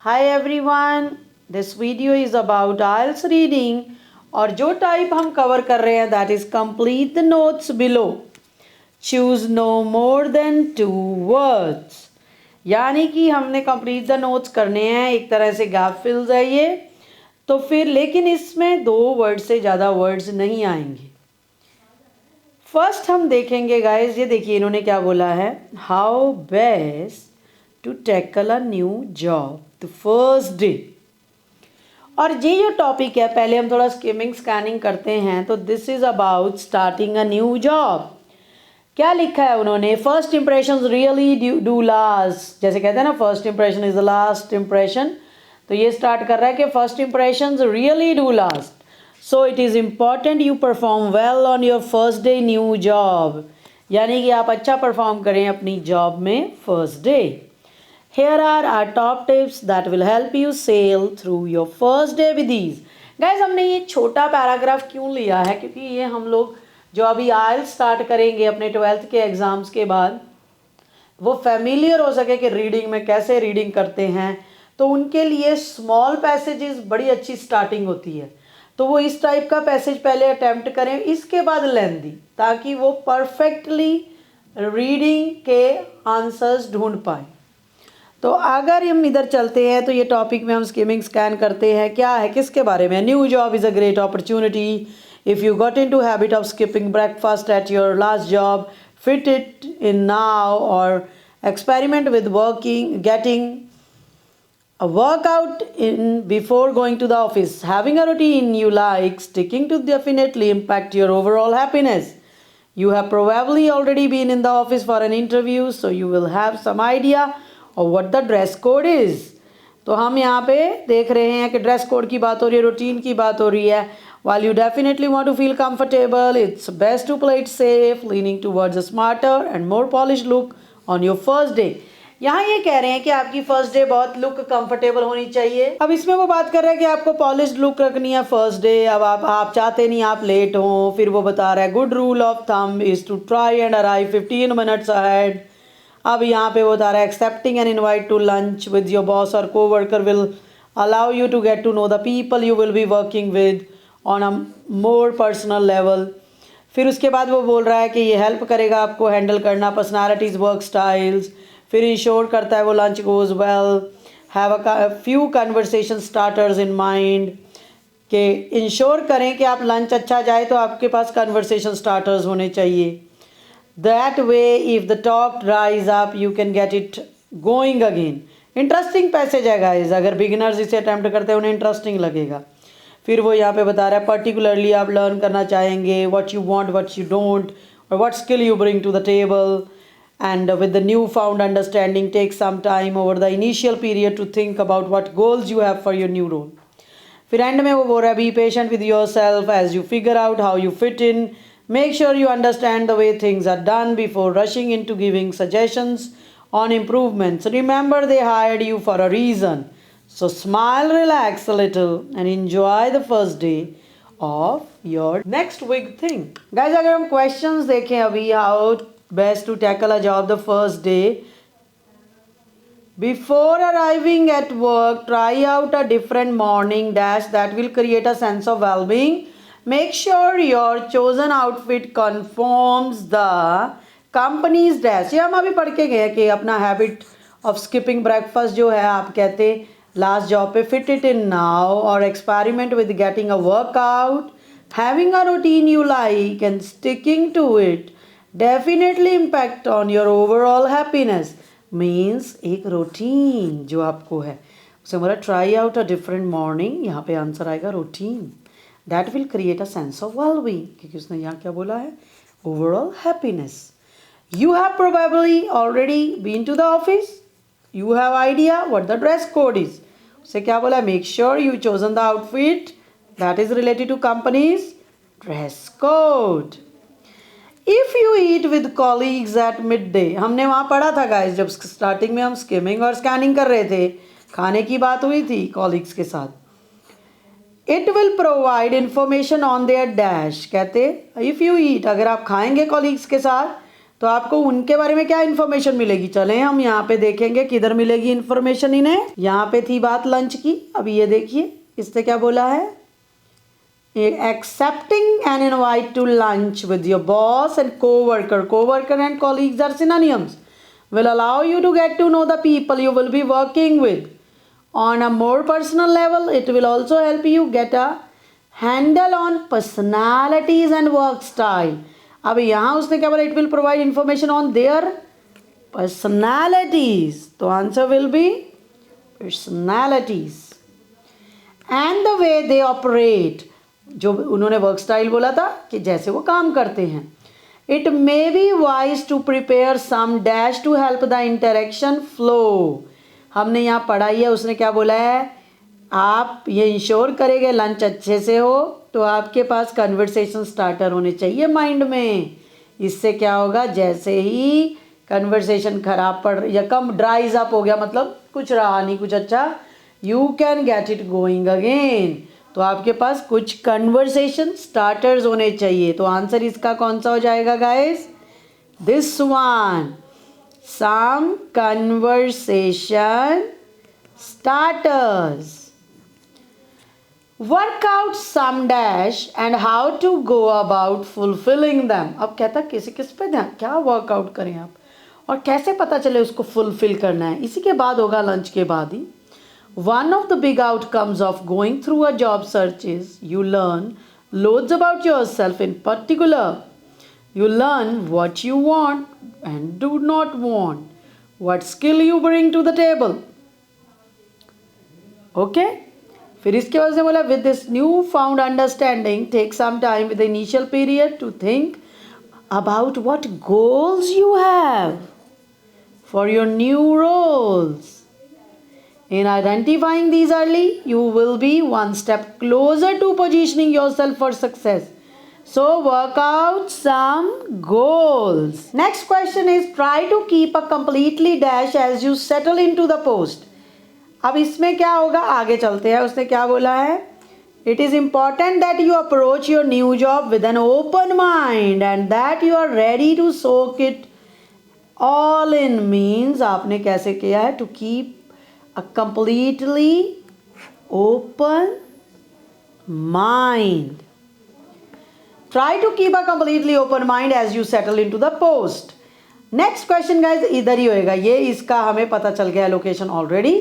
Hi everyone, this video is about IELTS reading और जो type हम कवर कर रहे हैं that is complete the notes below. Choose no more than 2 words. यानी कि हमने complete the notes करने हैं, एक तरह से gap fills है ये. तो फिर लेकिन इसमें 2 वर्ड से ज़्यादा वर्ड्स नहीं आएंगे. फर्स्ट हम देखेंगे गाइज, ये देखिए इन्होंने क्या बोला है. How best to tackle a new job the first day. और ये जो टॉपिक है पहले हम थोड़ा स्किमिंग स्कैनिंग करते हैं. तो this is about starting a new job. क्या लिखा है उन्होंने. First impression really do last. जैसे कहते हैं ना first impression is the last impression. तो ये स्टार्ट कर रहा है कि first impression really do last. So it is important you perform well on your first day new job. यानी कि आप अच्छा परफॉर्म करें अपनी जॉब में first day. Here are our top tips that will help you sail through your first day with ease. Guys, हमने ये छोटा पैराग्राफ क्यों लिया है, क्योंकि ये हम लोग जो अभी IELTS स्टार्ट करेंगे अपने 12th के एग्ज़ाम्स के बाद, वो फेमिलियर हो सके कि रीडिंग में कैसे रीडिंग करते हैं. तो उनके लिए स्मॉल पैसेजेस बड़ी अच्छी स्टार्टिंग होती है. तो वो इस टाइप का पैसेज पहले अटैम्प्ट करें, इसके बाद लेंदी, ताकि वो परफेक्टली रीडिंग के आंसर्स ढूंढ पाएँ. तो अगर हम इधर चलते हैं तो ये टॉपिक में हम स्किमिंग स्कैन करते हैं. क्या है, किसके बारे में. New job is a great opportunity. If you got into habit of skipping breakfast at your last job, fit it in now और experiment with working getting a workout in before going to the office. Having a routine you like sticking to definitely impact your overall happiness. You have probably already been in the office for an interview, so you will have some idea of what the dress code is. तो हम यहाँ पे देख रहे हैं कि dress code की बात हो रही है, रूटीन की बात हो रही है. While you definitely want to feel comfortable, it's best to play it safe, leaning towards a smarter and more polished look on your first day. यहाँ ये कह रहे हैं कि आपकी फर्स्ट डे बहुत लुक कंफर्टेबल होनी चाहिए. अब इसमें वो बात कर रहे हैं कि आपको पॉलिश्ड लुक रखनी है फर्स्ट डे. अब आप चाहते नहीं आप लेट हो. फिर वो बता रहा है good rule of thumb is to try and arrive 15 minutes ahead. अब यहाँ पे वो बता रहा है excepting an invite to lunch with your boss और coworker will allow you to get to know the people you will be working with on a more personal level. फिर उसके बाद वो बोल रहा है कि ये हेल्प करेगा आपको हैंडल करना पर्सनालिटीज़ वर्क स्टाइल्स. फिर इंश्योर करता है वो lunch goes well. Have a few conversation starters in mind. कि इंश्योर करें कि आप लंच अच्छा जाए तो आपके पास कन्वर्सेशन स्टार्टर्स होने चाहिए. That way if the talk dries up you can get it going again. Interesting passage है गाइज. अगर बिगिनर्स इसे अटैम्प्ट करते हैं उन्हें इंटरेस्टिंग लगेगा. फिर वो यहाँ पे बता रहा है पर्टिकुलरली आप लर्न करना चाहेंगे what you want what you don't और what skill you bring to the table. And with the new found understanding take some time over the initial period to think about what goals you have for your new role. फिर end में वो बोल रहा है be patient with yourself as you figure out how you fit in. Make sure you understand the way things are done before rushing into giving suggestions on improvements. Remember they hired you for a reason. So smile, relax a little and enjoy the first day of your next big thing. Guys, अगर हम questions देखें अभी how best to tackle a job the first day. Before arriving at work, try out a different morning dash that will create a sense of well-being. Make sure your chosen outfit conforms the company's dash. ये हम अभी पढ़ के गए कि अपना habit of skipping breakfast जो है आप कहते लास्ट जॉब पे फिट इट इन नाउ और experiment with getting a workout. Having a routine you like and sticking to it definitely impact on your overall happiness. Means एक routine जो आपको है उसे हमारा try out a different morning. यहाँ पे answer आएगा routine. That will create a sense of well-being. क्योंकि उसने यहाँ क्या बोला है overall happiness. You have probably already been to the office. You have idea what the dress code is. उसे क्या बोला make sure you chosen the outfit that is related to company's dress code. If you eat with colleagues at midday. हमने वहाँ पढ़ा था guys जब starting में हम स्किमिंग और स्कैनिंग कर रहे थे, खाने की बात हुई थी कॉलीग्स के साथ. It will provide information on their dash. कहते if you eat, अगर आप खाएंगे colleagues के साथ तो आपको उनके बारे में क्या इन्फॉर्मेशन मिलेगी, चले हम यहाँ पे देखेंगे किधर मिलेगी इन्फॉर्मेशन इन्हें। यहाँ पे थी बात लंच की, अभी ये देखिए इससे क्या बोला है, accepting an invite to lunch with your boss and co-worker and colleagues are synonyms, will allow you to get to know the people you will be working with on a more personal level. It will also help you get a handle on personalities and work style. अब यहाँ उसने क्या बोला, it will provide information on their personalities, तो answer will be personalities and the way they operate, जो उन्होंने work style बोला था कि जैसे वो काम करते हैं। It may be wise to prepare some dash to help the interaction flow. हमने यहाँ पढ़ा ही है, उसने क्या बोला है, आप ये इंश्योर करेंगे लंच अच्छे से हो तो आपके पास कन्वर्सेशन स्टार्टर होने चाहिए माइंड में। इससे क्या होगा, जैसे ही कन्वर्सेशन खराब पड़ या कम ड्राइज अप हो गया, मतलब कुछ रहा नहीं कुछ अच्छा, you can get it going again. तो आपके पास कुछ कन्वर्सेशन स्टार्टर्स होने चाहिए। तो आंसर इसका कौन सा हो जाएगा guys, this one, some conversation starters. Work out some dash and how to go about fulfilling them. अब कहता किसी किस पे ध्यान, क्या वर्कआउट करें आप और कैसे पता चले उसको फुलफिल करना है, इसी के बाद होगा, लंच के बाद ही। One of the big outcomes of going through a job search is you learn loads about yourself. In particular, you learn what you want and do not want, what skill you bring to the table. Okay? फिर इसके बाद से बोला with this newfound understanding, take some time with the initial period to think about what goals you have for your new roles. In identifying these early, you will be one step closer to positioning yourself for success. So work out some goals. Next question is, try to keep a completely dash as you settle into the post. अब इसमें क्या होगा, आगे चलते हैं। उसने क्या बोला है, it is important that you approach your new job with an open mind and that you are ready to soak it all in. Means आपने कैसे किया है, to keep a completely open mind. Try to keep a completely open mind as you settle into the post. Next question guys इधर ही होएगा, ये इसका हमें पता चल गया location already.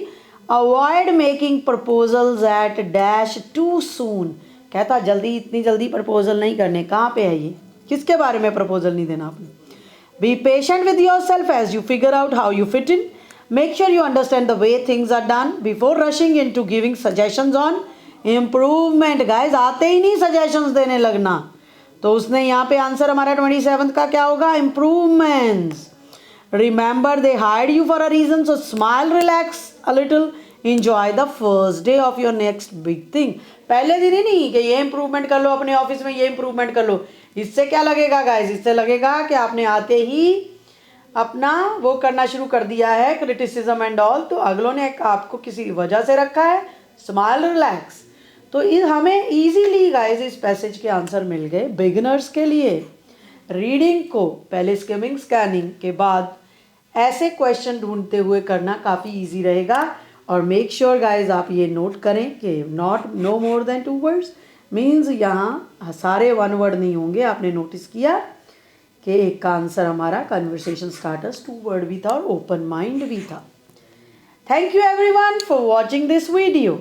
Avoid making proposals at dash too soon. कहता जल्दी, इतनी जल्दी प्रपोजल नहीं करने। कहाँ पे है ये, किसके बारे में प्रपोजल नहीं देना आपने। Be patient with yourself as you figure out how you fit in. Make sure you understand the way things are done before rushing into giving suggestions on improvement. Guys आते ही नहीं suggestions देने लगना। तो उसने यहाँ पे आंसर हमारा 27 का क्या होगा, improvements. Remember they hired you for a reason, so smile, relax a little, enjoy the first day of your next big thing. पहले दिन ही नहीं कि ये इम्प्रूवमेंट कर लो अपने ऑफिस में, ये इम्प्रूवमेंट कर लो। इससे क्या लगेगा गाइस, इससे लगेगा कि आपने आते ही अपना वो करना शुरू कर दिया है, क्रिटिसिज्म एंड ऑल। तो अगलों ने आपको किसी वजह से रखा है, स्माइल रिलैक्स। तो हमें इजीली गाइस इस पैसेज के आंसर मिल गए। बिगिनर्स के लिए रीडिंग को पहले स्किमिंग स्कैनिंग के बाद ऐसे क्वेश्चन ढूंढते हुए करना काफ़ी इजी रहेगा। और मेक श्योर गाइस आप ये नोट करें कि no more than 2 words means यहाँ सारे 1 वर्ड नहीं होंगे। आपने नोटिस किया कि एक का आंसर हमारा कन्वर्सेशन स्टार्टर्स 2 वर्ड भी था और ओपन माइंड भी था। Thank you everyone for watching this video.